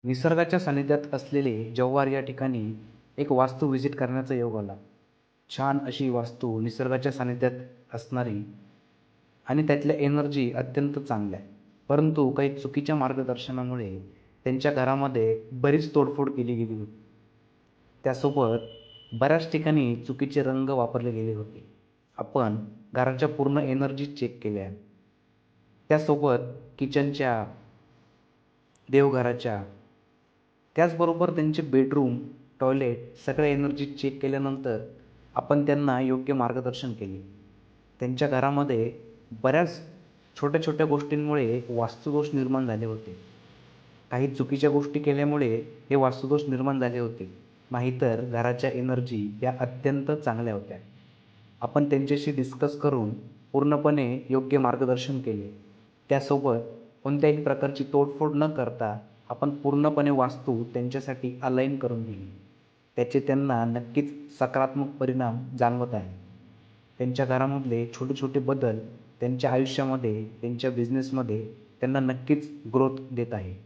निसर्गाच्या सानिध्यात असलेले जव्हार या ठिकाणी एक वास्तू व्हिजिट करण्याचा योग आला. छान अशी वास्तू निसर्गाच्या सानिध्यात असणारी आणि त्यातल्या एनर्जी अत्यंत चांगल्या. परंतु काही चुकीच्या मार्गदर्शनामुळे त्यांच्या घरामध्ये बरीच तोडफोड केली गेली होती. त्यासोबत बऱ्याच ठिकाणी चुकीचे रंग वापरले गेले होते. आपण घराच्या पूर्ण एनर्जी चेक केल्या. त्यासोबत किचनच्या, देवघराच्या, त्याचबरोबर त्यांचे बेडरूम, टॉयलेट सगळ्या एनर्जी चेक केल्यानंतर आपण त्यांना योग्य मार्गदर्शन केले. त्यांच्या घरामध्ये बऱ्याच छोट्या छोट्या गोष्टींमुळे वास्तुदोष निर्माण झाले होते. काही चुकीच्या गोष्टी केल्यामुळे हे वास्तुदोष निर्माण झाले होते. नाहीतर घराच्या एनर्जी या अत्यंत चांगल्या होत्या. आपण त्यांच्याशी डिस्कस करून पूर्णपणे योग्य मार्गदर्शन केले. त्यासोबत कोणत्याही प्रकारची तोडफोड न करता आपण पूर्णपणे वास्तू त्यांच्यासाठी अलाइन करून दिली. त्याचे त्यांना नक्कीच सकारात्मक परिणाम जाणवत आहे. त्यांच्या घरामधले छोटे छोटे बदल त्यांच्या आयुष्यामध्ये, त्यांच्या बिझनेसमध्ये त्यांना नक्कीच ग्रोथ देत आहे.